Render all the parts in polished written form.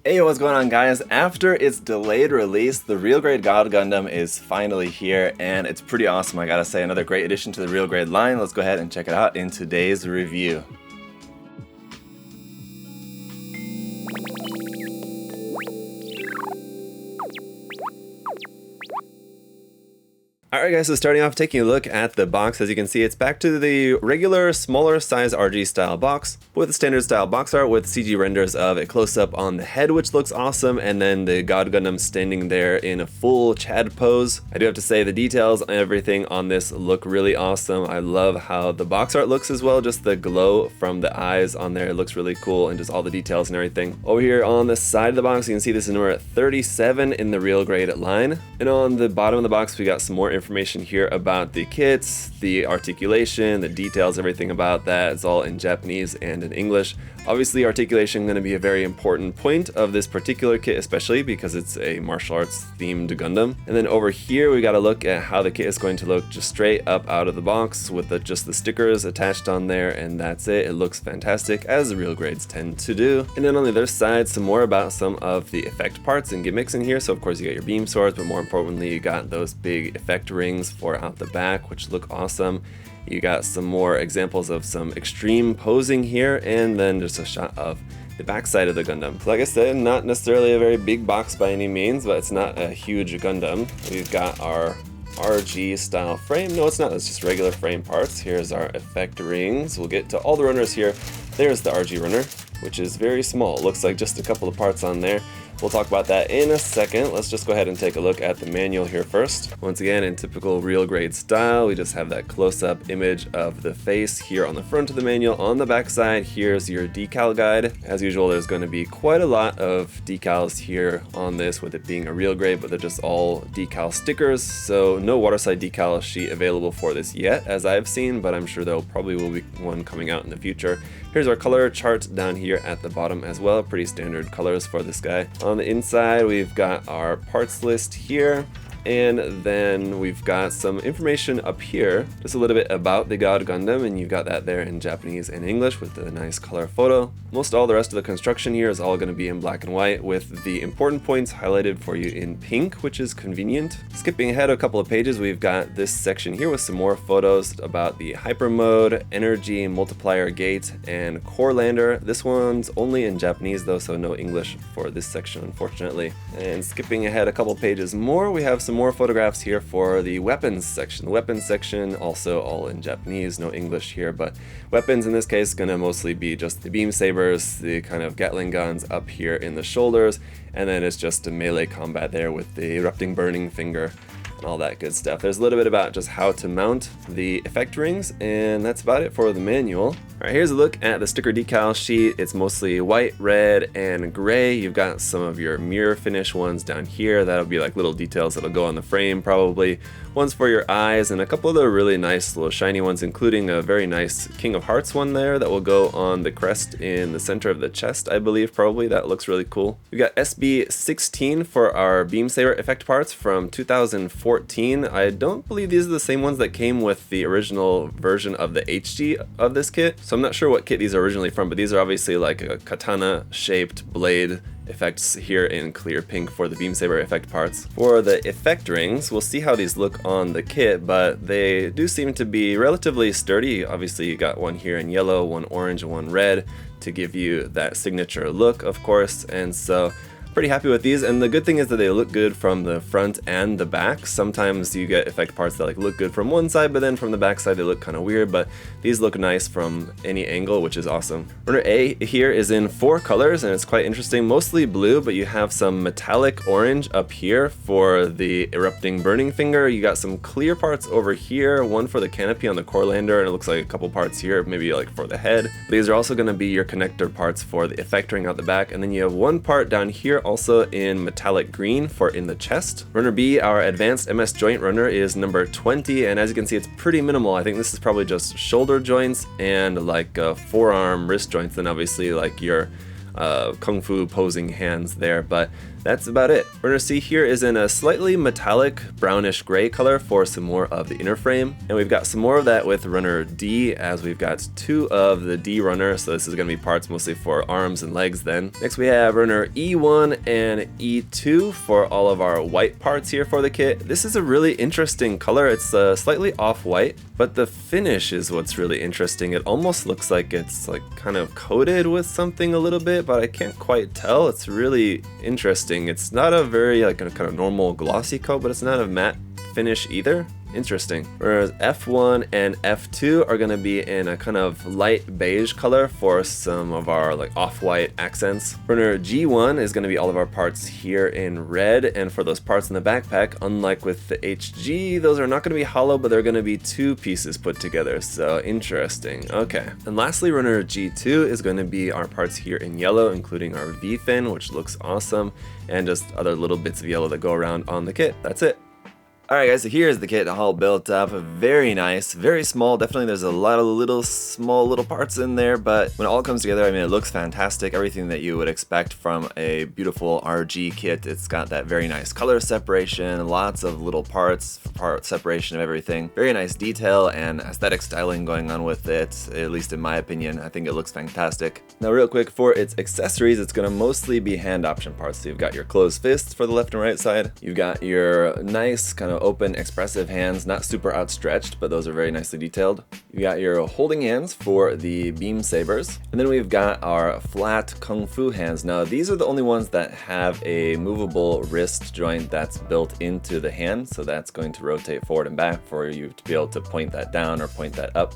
Hey, what's going on, guys? After its delayed release, the Real-Grade God Gundam is finally here, and it's pretty awesome, I gotta say. Another great addition to the Real-Grade line. Let's go ahead and check it out in today's review. Alright guys, so starting off, taking a look at the box. As you can see, it's back to the regular, smaller size RG style box, with the standard style box art with CG renders of a close-up on the head, which looks awesome, and then the God Gundam standing there in a full Chad pose. I do have to say, the details and everything on this look really awesome. I love how the box art looks as well, just the glow from the eyes on there. It looks really cool, and just all the details and everything. Over here on the side of the box, you can see this is number 37 in the Real-Grade line. And on the bottom of the box, we got some more information here about the kits, the articulation, the details, everything about that. It's all in Japanese and in English. Obviously, articulation is going to be a very important point of this particular kit, especially because it's a martial arts themed Gundam. And then over here, we got to look at how the kit is going to look just straight up out of the box with just the stickers attached on there, and that's it. It looks fantastic, as the real grades tend to do. And then on the other side, some more about some of the effect parts and gimmicks in here. So of course you got your beam swords, but more importantly, you got those big effect rings for out the back, which look awesome. You got some more examples of some extreme posing here, and then just a shot of the backside of the Gundam. So like I said, not necessarily a very big box by any means, but it's not a huge Gundam. We've got our RG style frame. No, it's not. It's just regular frame parts. Here's our effect rings. We'll get to all the runners here. There's the RG runner, which is very small. It looks like just a couple of parts on there. We'll talk about that in a second. Let's just go ahead and take a look at the manual here first. Once again, in typical real grade style, we just have that close-up image of the face here on the front of the manual. On the back side, here's your decal guide. As usual, there's going to be quite a lot of decals here on this, with it being a real grade, but they're just all decal stickers. So no waterside decal sheet available for this yet, as I've seen, but I'm sure there probably will be one coming out in the future. Here's our color chart down here at the bottom as well. Pretty standard colors for this guy. On the inside, we've got our parts list here. And then we've got some information up here, just a little bit about the God Gundam, and you've got that there in Japanese and English with the nice color photo. Most all the rest of the construction here is all going to be in black and white, with the important points highlighted for you in pink, which is convenient. Skipping ahead a couple of pages, we've got this section here with some more photos about the hyper mode, energy, multiplier gate, and core lander. This one's only in Japanese though, so no English for this section, unfortunately. And skipping ahead a couple pages more, we have some more photographs here for the weapons section. The weapons section also all in Japanese, no English here, but weapons in this case gonna mostly be just the beam sabers, the kind of Gatling guns up here in the shoulders, and then it's just a melee combat there with the erupting burning finger and all that good stuff. There's a little bit about just how to mount the effect rings, and that's about it for the manual. Alright, here's a look at the sticker decal sheet. It's mostly white, red, and gray. You've got some of your mirror finish ones down here. That'll be like little details that'll go on the frame probably. Ones for your eyes, and a couple of the really nice little shiny ones, including a very nice King of Hearts one there that will go on the crest in the center of the chest, I believe, probably. That looks really cool. We got SB16 for our beam saber effect parts from 2014. I don't believe these are the same ones that came with the original version of the HG of this kit, so I'm not sure what kit these are originally from, but these are obviously like a katana shaped blade effects here in clear pink for the beam saber effect parts. For the effect rings, we'll see how these look on the kit, but they do seem to be relatively sturdy. Obviously you got one here in yellow, one orange, and one red to give you that signature look, of course, and so pretty happy with these. And the good thing is that they look good from the front and the back. Sometimes you get effect parts that like look good from one side, but then from the back side they look kind of weird, but these look nice from any angle, which is awesome. Runner A here is in 4 colors, and it's quite interesting. Mostly blue, but you have some metallic orange up here for the erupting burning finger. You got some clear parts over here, one for the canopy on the core lander, and it looks like a couple parts here, maybe like for the head. These are also going to be your connector parts for the effect ring out the back, and then you have one part down here also in metallic green for in the chest. Runner B, our advanced MS joint runner, is number 20, and as you can see, it's pretty minimal. I think this is probably just shoulder joints and like forearm wrist joints, and obviously like your kung fu posing hands there, but that's about it. Runner C here is in a slightly metallic brownish gray color for some more of the inner frame, and we've got some more of that with runner D, as we've got 2 of the D runner, so this is going to be parts mostly for arms and legs then. Next we have runner E1 and E2 for all of our white parts here for the kit. This is a really interesting color. It's slightly off-white, but the finish is what's really interesting. It almost looks like it's like kind of coated with something a little bit, but I can't quite tell. It's really interesting. It's not a very like a kind of normal glossy coat, but it's not a matte finish either. Interesting. Whereas F1 and F2 are going to be in a kind of light beige color for some of our like off-white accents. Runner G1 is going to be all of our parts here in red, and for those parts in the backpack, unlike with the HG, those are not going to be hollow, but they're going to be 2 pieces put together, so interesting. Okay. And lastly, runner G2 is going to be our parts here in yellow, including our V-fin, which looks awesome, and just other little bits of yellow that go around on the kit. That's it. Alright guys, so here's the kit all built up. Very nice, very small. Definitely there's a lot of small little parts in there, but when it all comes together, I mean, it looks fantastic. Everything that you would expect from a beautiful RG kit. It's got that very nice color separation, lots of little parts, part separation of everything. Very nice detail and aesthetic styling going on with it, at least in my opinion. I think it looks fantastic. Now real quick, for its accessories, it's going to mostly be hand option parts. So you've got your closed fists for the left and right side. You've got your nice kind of open expressive hands, not super outstretched, but those are very nicely detailed. You got your holding hands for the beam sabers, and then we've got our flat kung fu hands. Now these are the only ones that have a movable wrist joint that's built into the hand, so that's going to rotate forward and back for you to be able to point that down or point that up.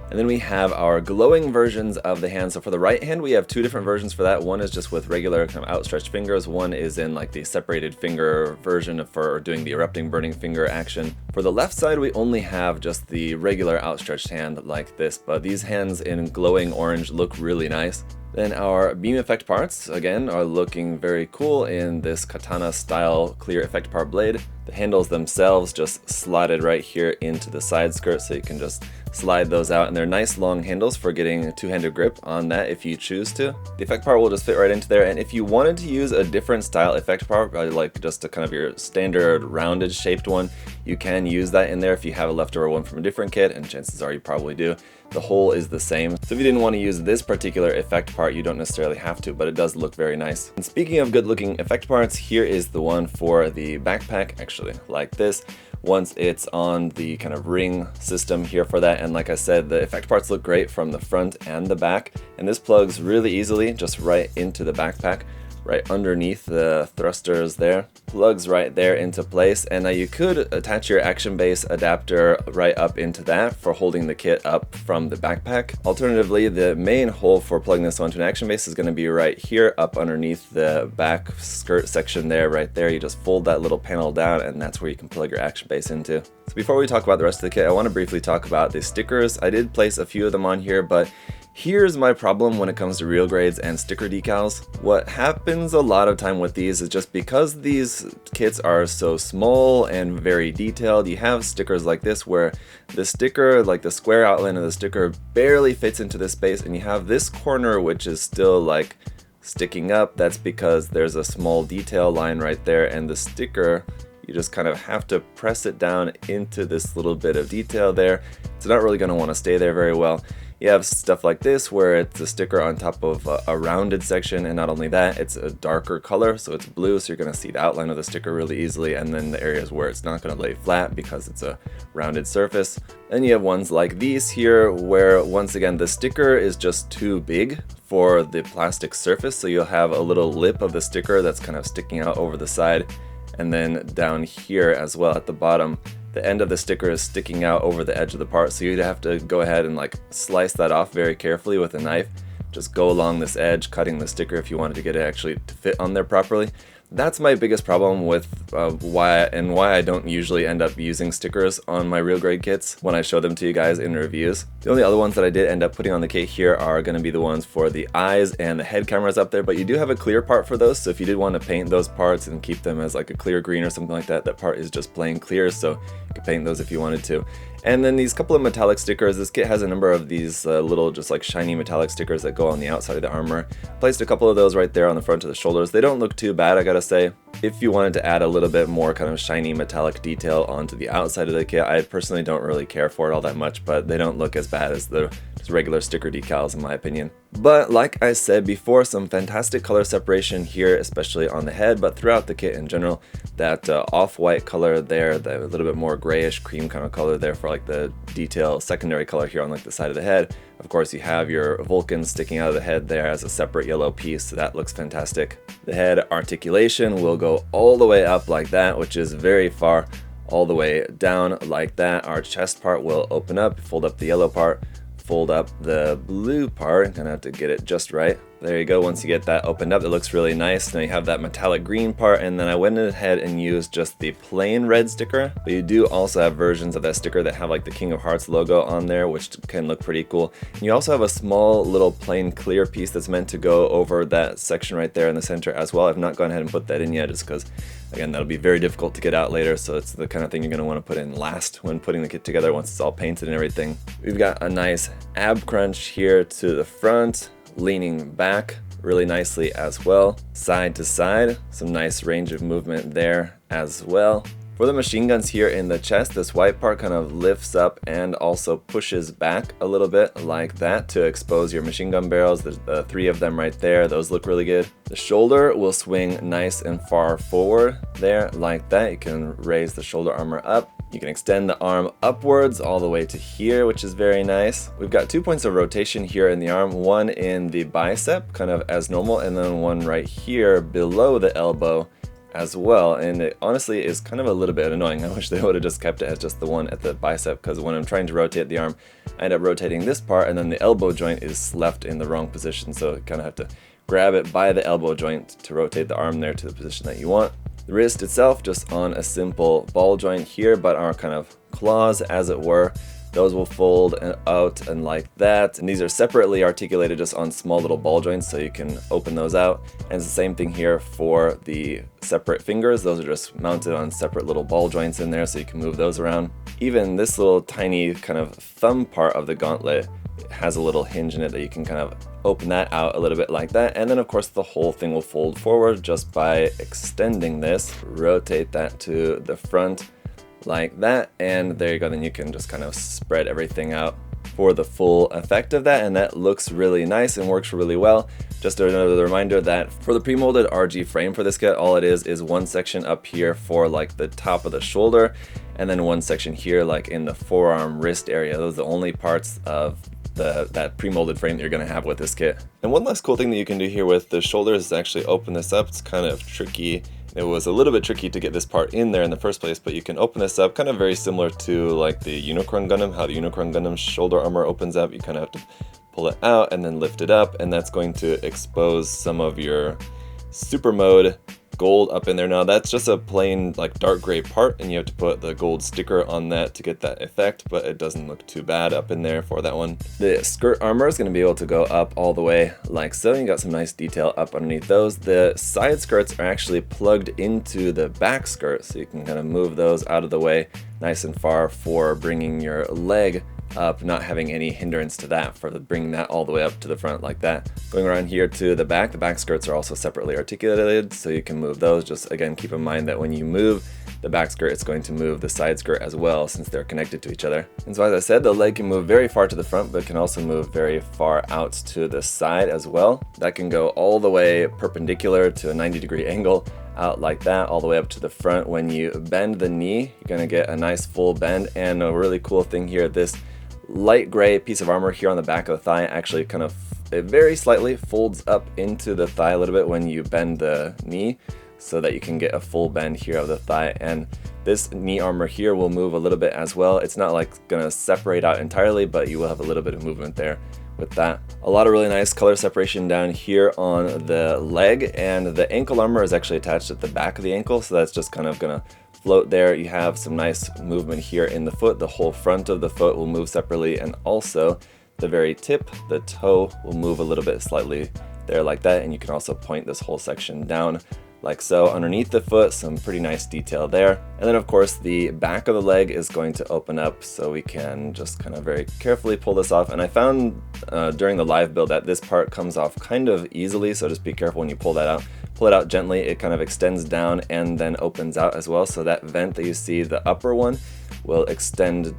And then we have our glowing versions of the hand. So for the right hand, we have 2 different versions for that. One is just with regular kind of outstretched fingers. One is in like the separated finger version for doing the erupting burning finger action. For the left side, we only have just the regular outstretched hand like this, but these hands in glowing orange look really nice. Then our beam effect parts, again, are looking very cool in this katana style clear effect part blade. The handles themselves just slotted right here into the side skirt, so you can just slide those out, and they're nice long handles for getting a 2-handed grip on that if you choose to. The effect part will just fit right into there, and if you wanted to use a different style effect part, like just a kind of your standard rounded shaped one, you can use that in there if you have a leftover one from a different kit, and chances are you probably do. The hole is the same, so if you didn't want to use this particular effect part, you don't necessarily have to, but it does look very nice. And speaking of good looking effect parts, here is the one for the backpack, actually like this. Once it's on the kind of ring system here for that, and like I said, the effect parts look great from the front and the back, and this plugs really easily just right into the backpack, right underneath the thrusters there. Plugs right there into place, and now you could attach your action base adapter right up into that for holding the kit up from the backpack. Alternatively, the main hole for plugging this onto an action base is going to be right here up underneath the back skirt section there, right there. You just fold that little panel down, and that's where you can plug your action base into. So before we talk about the rest of the kit, I want to briefly talk about the stickers. I did place a few of them on here, but here's my problem when it comes to real grades and sticker decals. What happens a lot of time with these is just because these kits are so small and very detailed, you have stickers like this where the sticker, like the square outline of the sticker, barely fits into this space, and you have this corner which is still like sticking up. That's because there's a small detail line right there, and the sticker, you just kind of have to press it down into this little bit of detail there. It's not really going to want to stay there very well. You have stuff like this where it's a sticker on top of a rounded section, and not only that, it's a darker color, so it's blue, so you're going to see the outline of the sticker really easily, and then the areas where it's not going to lay flat because it's a rounded surface. Then you have ones like these here where, once again, the sticker is just too big for the plastic surface, so you'll have a little lip of the sticker that's kind of sticking out over the side, and then down here as well at the bottom, the end of the sticker is sticking out over the edge of the part, so you'd have to go ahead and like slice that off very carefully with a knife. Just go along this edge, cutting the sticker if you wanted to get it actually to fit on there properly. That's my biggest problem with why I don't usually end up using stickers on my real grade kits when I show them to you guys in reviews. The only other ones that I did end up putting on the kit here are going to be the ones for the eyes and the head cameras up there, but you do have a clear part for those, so if you did want to paint those parts and keep them as like a clear green or something like that, that part is just plain clear, so you could paint those if you wanted to. And then these couple of metallic stickers. This kit has a number of these little just like shiny metallic stickers that go on the outside of the armor. Placed a couple of those right there on the front of the shoulders. They don't look too bad, I gotta say. If you wanted to add a little bit more kind of shiny metallic detail onto the outside of the kit, I personally don't really care for it all that much, but they don't look as bad as the just regular sticker decals in my opinion. But like I said before, some fantastic color separation here, especially on the head, but throughout the kit in general. That off-white color there, the little bit more grayish cream kind of color there for like the detail secondary color here on like the side of the head. Of course, you have your Vulcan sticking out of the head there as a separate yellow piece, so that looks fantastic. The head articulation will go all the way up like that, which is very far, all the way down like that. Our chest part will open up, fold up the yellow part, fold up the blue part. I'm gonna have to get it just right. There you go. Once you get that opened up, it looks really nice. Now you have that metallic green part, and then I went ahead and used just the plain red sticker, but you do also have versions of that sticker that have like the King of Hearts logo on there, which can look pretty cool. And you also have a small little plain clear piece that's meant to go over that section right there in the center as well. I've not gone ahead and put that in yet, just because again, that'll be very difficult to get out later, so it's the kind of thing you're going to want to put in last when putting the kit together once it's all painted and everything. We've got a nice ab crunch here to the front, leaning back really nicely as well, side to side, some nice range of movement there as well. For the machine guns here in the chest, this white part kind of lifts up and also pushes back a little bit like that to expose your machine gun barrels. There's the 3 of them right there. Those look really good. The shoulder will swing nice and far forward there like that. You can raise the shoulder armor up. You can extend the arm upwards all the way to here, which is very nice. We've got 2 points of rotation here in the arm, one in the bicep, kind of as normal, and then one right here below the elbow as well, and it honestly is kind of a little bit annoying. I wish they would have just kept it as just the one at the bicep, because when I'm trying to rotate the arm, I end up rotating this part, and then the elbow joint is left in the wrong position, so you kind of have to grab it by the elbow joint to rotate the arm there to the position that you want. The wrist itself just on a simple ball joint here, but our kind of claws, as it were, those will fold out and like that, and these are separately articulated just on small little ball joints, so you can open those out. And it's the same thing here for the separate fingers. Those are just mounted on separate little ball joints in there, so you can move those around. Even this little tiny kind of thumb part of the gauntlet has a little hinge in it that you can kind of open that out a little bit like that, and then of course the whole thing will fold forward just by extending this. Rotate that to the front like that, and there you go. Then you can just kind of spread everything out for the full effect of that, and that looks really nice and works really well. Just another reminder that for the pre-molded RG frame for this kit, all it is one section up here for like the top of the shoulder, and then one section here like in the forearm wrist area. Those are the only parts of that pre-molded frame that you're going to have with this kit. And one last cool thing that you can do here with the shoulders is actually open this up. It's kind of tricky. It was a little bit tricky to get this part in there in the first place, but you can open this up, kind of very similar to like the Unicorn Gundam, how the Unicorn Gundam shoulder armor opens up. You kind of have to pull it out and then lift it up, and that's going to expose some of your super mode gold up in there. Now that's just a plain like dark gray part, and you have to put the gold sticker on that to get that effect, but it doesn't look too bad up in there for that one. The skirt armor is going to be able to go up all the way like so. You got some nice detail up underneath those. The side skirts are actually plugged into the back skirt, so you can kind of move those out of the way nice and far for bringing your leg up, not having any hindrance to that, for bringing that all the way up to the front like that. Going around here to the back skirts are also separately articulated, so you can move those. Just again, keep in mind that when you move the back skirt, it's going to move the side skirt as well, since they're connected to each other. And so as I said, the leg can move very far to the front, but can also move very far out to the side as well. That can go all the way perpendicular to a 90-degree angle out like that, all the way up to the front. When you bend the knee, you're going to get a nice full bend. And a really cool thing here, this light gray piece of armor here on the back of the thigh actually kind of, it very slightly folds up into the thigh a little bit when you bend the knee, so that you can get a full bend here of the thigh. And this knee armor here will move a little bit as well. It's not like gonna separate out entirely, but you will have a little bit of movement there with that. A lot of really nice color separation down here on the leg, and the ankle armor is actually attached at the back of the ankle, so that's just kind of gonna float there. You have some nice movement here in the foot. The whole front of the foot will move separately, and also the very tip, the toe, will move a little bit slightly there like that, and you can also point this whole section down like so. Underneath the foot, some pretty nice detail there. And then of course the back of the leg is going to open up, so we can just kind of very carefully pull this off. And I found during the live build that this part comes off kind of easily, so just be careful when you pull that out. Pull it out gently, it kind of extends down and then opens out as well, so that vent that you see, the upper one, will extend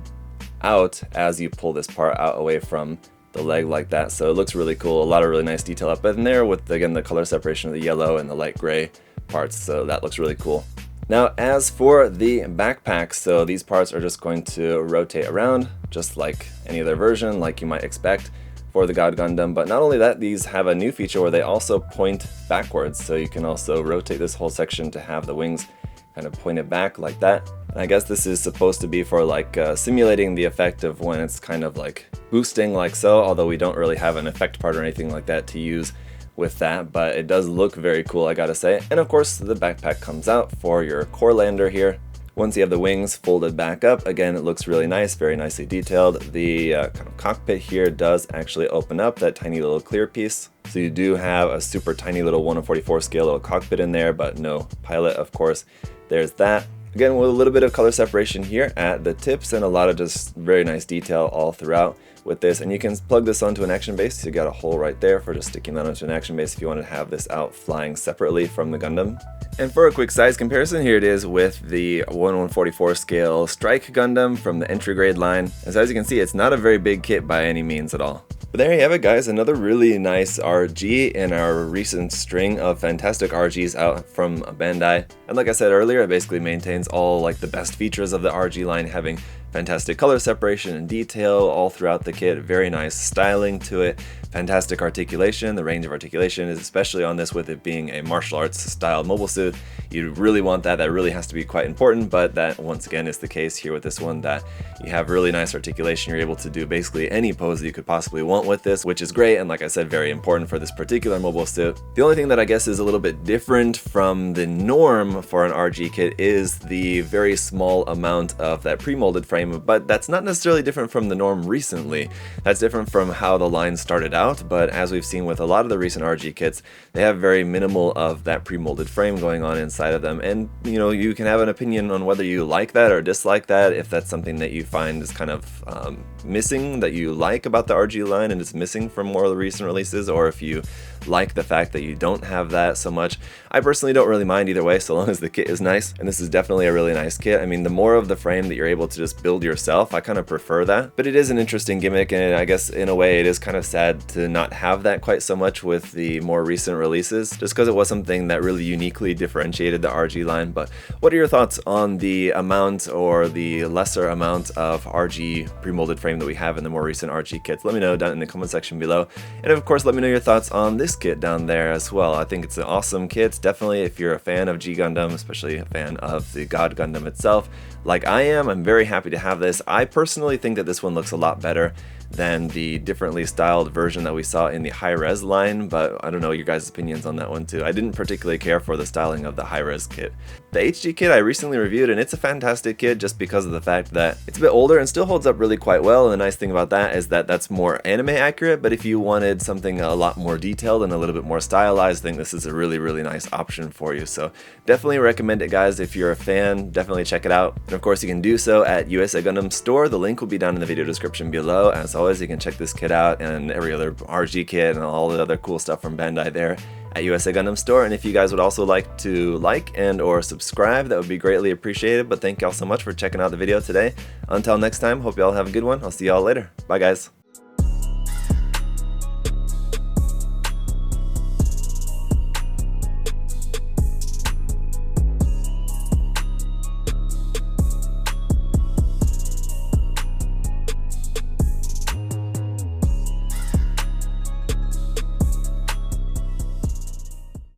out as you pull this part out away from the leg like that. So it looks really cool. A lot of really nice detail up in there with, again, the color separation of the yellow and the light gray parts, so that looks really cool. Now as for the backpack, so these parts are just going to rotate around just like any other version, like you might expect for the God Gundam. But not only that, these have a new feature where they also point backwards, so you can also rotate this whole section to have the wings kind of pointed back like that. And I guess this is supposed to be for like simulating the effect of when it's kind of like boosting like so, although we don't really have an effect part or anything like that to use with that, but it does look very cool, I gotta say. And of course the backpack comes out for your core lander here. Once you have the wings folded back up, again, it looks really nice, very nicely detailed. The kind of cockpit here does actually open up, that tiny little clear piece. So you do have a super tiny little 1/44 scale little cockpit in there, but no pilot, of course. There's that. Again, with a little bit of color separation here at the tips and a lot of just very nice detail all throughout with this. And you can plug this onto an action base. So you got a hole right there for just sticking that onto an action base if you want to have this out flying separately from the Gundam. And for a quick size comparison, here it is with the 1/144 scale Strike Gundam from the entry grade line. And so as you can see, it's not a very big kit by any means at all. But there you have it, guys, another really nice RG in our recent string of fantastic RGs out from Bandai. And like I said earlier, it basically maintains all like the best features of the RG line, having fantastic color separation and detail all throughout the kit, very nice styling to it, fantastic articulation. The range of articulation is especially on this, with it being a martial arts style mobile suit. You really want that. That really has to be quite important, but that once again is the case here with this one, that you have really nice articulation. You're able to do basically any pose that you could possibly want with this, which is great, and like I said, very important for this particular mobile suit. The only thing that I guess is a little bit different from the norm for an RG kit is the very small amount of that pre-molded frame, but that's not necessarily different from the norm recently. That's different from how the line started out, but as we've seen with a lot of the recent RG kits, they have very minimal of that pre-molded frame going on inside of them. And you know, you can have an opinion on whether you like that or dislike that, if that's something that you find is kind of missing, that you like about the RG line and it's missing from more of the recent releases, or if you like the fact that you don't have that so much. I personally don't really mind either way, so long as the kit is nice, and this is definitely a really nice kit. I mean, the more of the frame that you're able to just build yourself, I kind of prefer that, but it is an interesting gimmick, and I guess in a way it is kind of sad to not have that quite so much with the more recent releases, just because it was something that really uniquely differentiated the RG line. But what are your thoughts on the amount or the lesser amount of RG pre-molded frame that we have in the more recent RG kits? Let me know down in the comment section below, and of course let me know your thoughts on this kit down there as well. I think it's an awesome kit. Definitely, if you're a fan of G Gundam, especially a fan of the God Gundam itself, like I am, I'm very happy to have this. I personally think that this one looks a lot better than the differently styled version that we saw in the high-res line, but I don't know your guys' opinions on that one too. I didn't particularly care for the styling of the high-res kit. The HD kit I recently reviewed, and it's a fantastic kit just because of the fact that it's a bit older and still holds up really quite well, and the nice thing about that is that that's more anime accurate. But if you wanted something a lot more detailed and a little bit more stylized, I think this is a really nice option for you. So definitely recommend it, guys. If you're a fan, definitely check it out. And of course you can do so at USA Gundam Store. The link will be down in the video description below. As always, you can check this kit out and every other RG kit and all the other cool stuff from Bandai there at USA Gundam Store. And if you guys would also like to like and or subscribe, that would be greatly appreciated. But thank y'all so much for checking out the video today. Until next time, hope y'all have a good one. I'll see y'all later. Bye, guys.